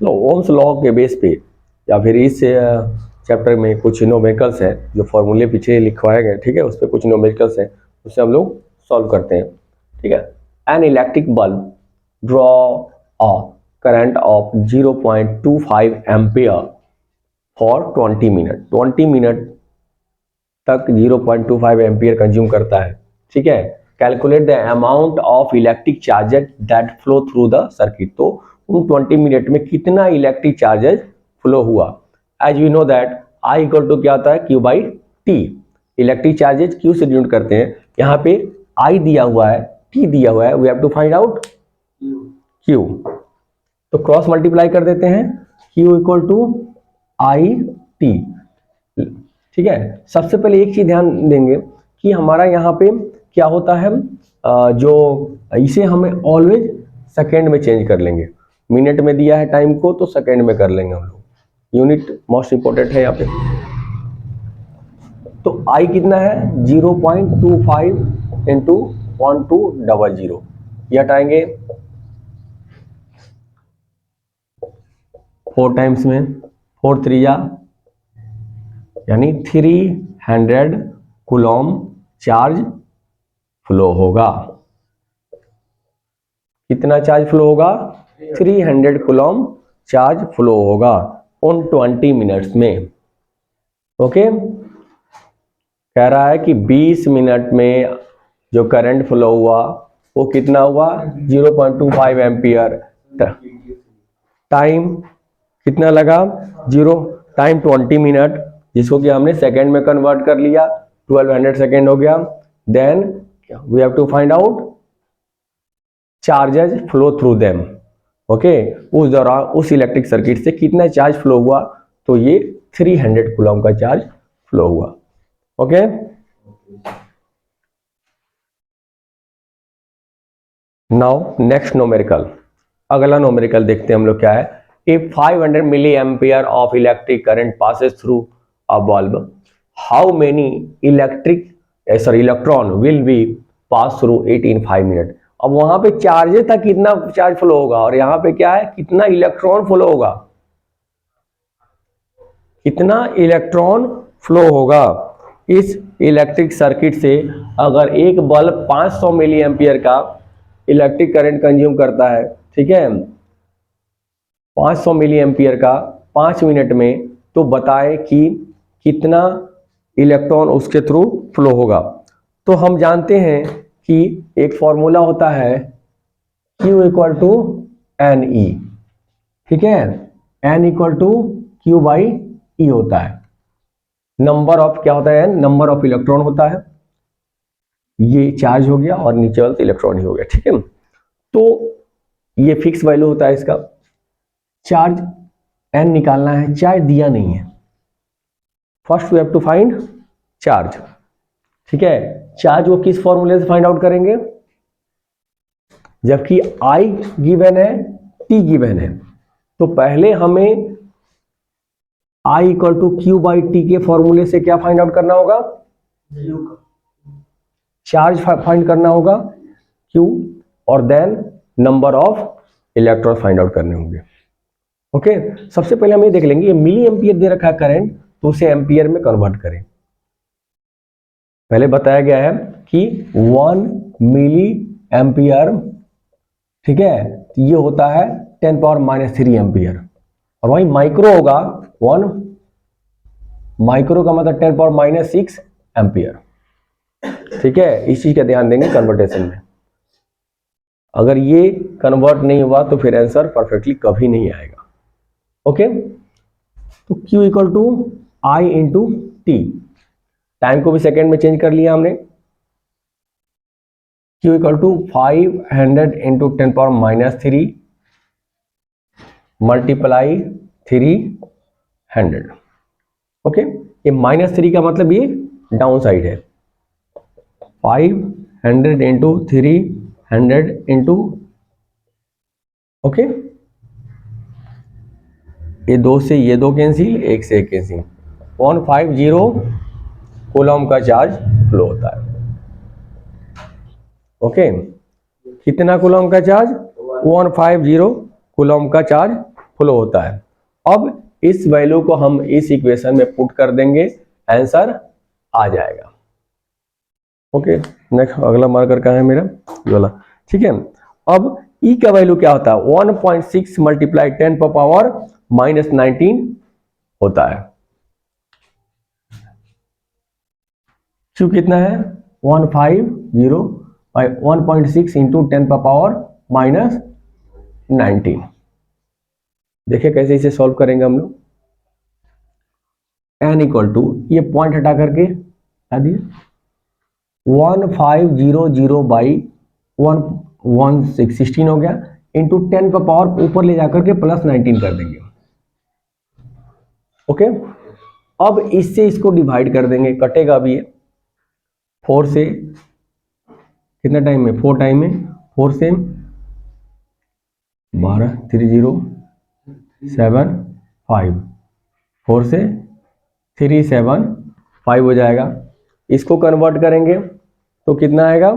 Ohm's law के base पे या फिर इस चैप्टर में कुछ न्यूमेरिकल्स है जो फॉर्मूले पीछे लिखवाए गए, ठीक है, उस पर कुछ न्यूमेरिकल्स है, उससे हम लोग सॉल्व करते हैं, ठीक है। An electric bulb draw a current of 0.25 ampere for 20 minute, 20 minute तक 0.25 एम्पियर कंज्यूम करता है, ठीक है। Calculate the amount of electric charges that flow through the circuit, तो उन 20 मिनट में कितना इलेक्ट्रिक चार्जेज फ्लो हुआ। As we know that I equal to क्या होता है, Q by T. Electric charges Q से डिनोट करते हैं, यहाँ पे आई दिया हुआ है, टी दिया हुआ है, we have to find out Q, तो क्रॉस मल्टीप्लाई कर देते हैं, Q equal to I T, ठीक है। सबसे पहले एक चीज ध्यान देंगे कि हमारा यहाँ पे क्या होता है, जो इसे हमें ऑलवेज सेकेंड में चेंज कर लेंगे, मिनट में दिया है टाइम को तो सेकेंड में कर लेंगे हम लोग, यूनिट मोस्ट इंपॉर्टेंट है यहाँ पे। तो आई कितना है 0.25 इंटू 1200, ये हटाएंगे 4 टाइम्स में, 4 3 यानी 300 कूलम चार्ज फ्लो होगा। कितना चार्ज फ्लो होगा, 300 कूलम चार्ज फ्लो होगा उन 20 मिनट्स में, ओके। कह रहा है कि 20 मिनट में जो करंट फ्लो हुआ वो कितना हुआ 0.25 एम्पियर, टाइम कितना लगा 0, टाइम 20 मिनट, जिसको कि हमने सेकेंड में कन्वर्ट कर लिया, 1200 सेकेंड हो गया। Then we have to find out charges flow through them, okay. उस दौरान उस इलेक्ट्रिक सर्किट से कितना चार्ज फ्लो हुआ, तो ये 300 कूलम का चार्ज फ्लो हुआ, ओके। नाउ नेक्स्ट न्यूमेरिकल, अगला न्यूमेरिकल देखते हैं हम लोग क्या है। If 500 milli ampere of electric current passes through a bulb, how many electron will be pass through it in 5 minute. अब वहां पे चार्जेस था कितना चार्ज फ्लो होगा, और यहाँ पे क्या है कितना इलेक्ट्रॉन फ्लो होगा, कितना इलेक्ट्रॉन फ्लो होगा इस इलेक्ट्रिक सर्किट से। अगर एक बल्ब 500 मिली एम्पियर का इलेक्ट्रिक करंट कंज्यूम करता है, ठीक है, 500 मिली एम्पियर का 5 मिनट में, तो बताए कि कितना इलेक्ट्रॉन उसके थ्रू फ्लो होगा। तो हम जानते हैं कि एक फॉर्मूला होता है Q equal to N E, ठीक है, N equal to Q by E होता है। नंबर ऑफ क्या होता है, नंबर ऑफ इलेक्ट्रॉन होता है, ये चार्ज हो गया और नीचे वाला इलेक्ट्रॉन ही हो गया, ठीक है। तो ये फिक्स वैल्यू होता है इसका। चार्ज N निकालना है, चार्ज दिया नहीं है, first we have to find charge, ठीक है। चार्ज वो किस फॉर्मूले से फाइंड आउट करेंगे, जबकि I गिवन है, T गिवन है, तो पहले हमें I equal to Q by T के फॉर्मूले से क्या फाइंड आउट करना होगा, चार्ज फाइंड करना होगा Q, और then number of electron find out करने होंगे, ओके। सबसे पहले हम ये देख लेंगे, ये मिली एम्पियर दे रखा है करंट, तो उसे एम्पियर में कन्वर्ट करें। पहले बताया गया है कि 1 मिली एम्पियर, ठीक है, तो ये होता है 10⁻³ एम्पियर, और वही माइक्रो होगा 1 माइक्रो का मतलब 10⁻⁶ एम्पियर, ठीक है। इस चीज का ध्यान देंगे कन्वर्टेशन में, अगर ये कन्वर्ट नहीं हुआ तो फिर आंसर परफेक्टली कभी नहीं आएगा, ओके। तो Q equal to I into T, time को भी सेकेंड में चेंज कर लिया हमने, Q equal to 500 into 10⁻³ multiply 300, okay. ये -3 का मतलब ये डाउन साइड है, 500 इंटू 300 इंटू, ओके, ये 2 से ये 2 कैंसिल, 1 से 1 कैंसिल, 150 कूलम का चार्ज फ्लो होता है, ओके। कितना कूलम का चार्ज, 150 कूलम का चार्ज फ्लो होता है। अब इस वैल्यू को हम इस इक्वेशन में पुट कर देंगे, आंसर आ जाएगा। ओके, नेक्स्ट अगला मार्कर कहाँ है मेरा, ये वाला, ठीक है। अब ई का वैल्यू क्या होता है, 1.6 मल्टीप्लाई 10 पर पावर -19 होता है। क्यू कितना है, 150 बाई 1.6 इंटू 10 पर पावर -19। देखिए कैसे इसे सॉल्व करेंगे हम लोग। n इक्वल टू, ये पॉइंट हटा करके हटा दिए, 1500 बाई 16 हो गया, इंटू 10 का पावर ऊपर ले जाकर के +19 कर देंगे। ओके, अब इससे इसको डिवाइड कर देंगे, कटेगा भी है 4 से, कितना टाइम में, 4 टाइम में, 4 से 12, 3075, 4 से 375 हो जाएगा। इसको कन्वर्ट करेंगे तो कितना आएगा,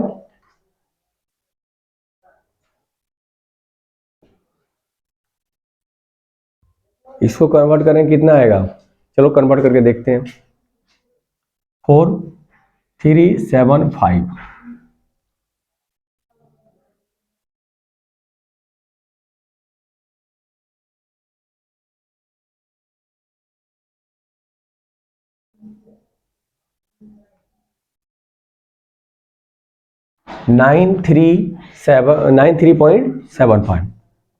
इसको कन्वर्ट करेंगे कितना आएगा, चलो कन्वर्ट करके देखते हैं। 4375, nine three point seven five,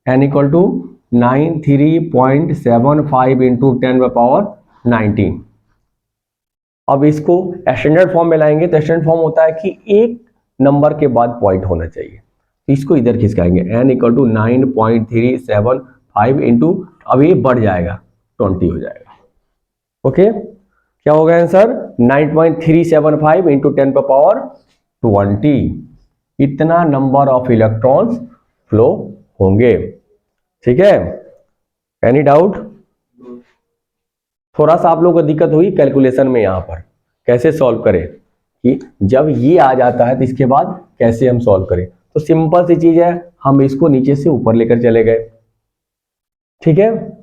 N equal to 93.75 into 10 power 19। अब इसको स्टैंडर्ड फॉर्म में लाएंगे तो स्टैंडर्ड फॉर्म होता है कि एक नंबर के बाद पॉइंट होना चाहिए, तो इसको इधर खिसकाएंगे, n इक्वल टू 9.375 इंटू, अब ये बढ़ जाएगा 20 हो जाएगा। ओके, क्या होगा आंसर, 9.375 इंटू 10 पर पावर 20, इतना नंबर ऑफ इलेक्ट्रॉन्स फ्लो होंगे। ठीक है, एनी डाउट, थोड़ा सा आप लोगों को दिक्कत हुई कैलकुलेशन में, यहां पर कैसे सॉल्व करें, कि जब ये आ जाता है तो इसके बाद कैसे हम सॉल्व करें। तो सिंपल सी चीज है, हम इसको नीचे से ऊपर लेकर चले गए, ठीक है,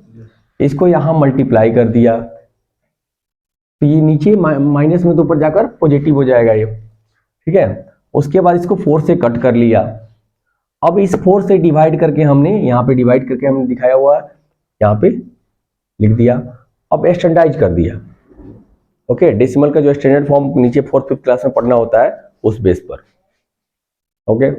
इसको यहां मल्टीप्लाई कर दिया, तो ये नीचे माइनस में तो ऊपर जाकर पॉजिटिव हो जाएगा ये, ठीक है। उसके बाद इसको 4 से कट कर लिया, अब इस 4 से डिवाइड करके हमने यहाँ पे डिवाइड करके हमने दिखाया हुआ है, यहाँ पे लिख दिया, अब स्टैंडर्डाइज कर दिया। ओके, डेसिमल का जो स्टैंडर्ड फॉर्म नीचे 4th 5th क्लास में पढ़ना होता है उस बेस पर। ओके।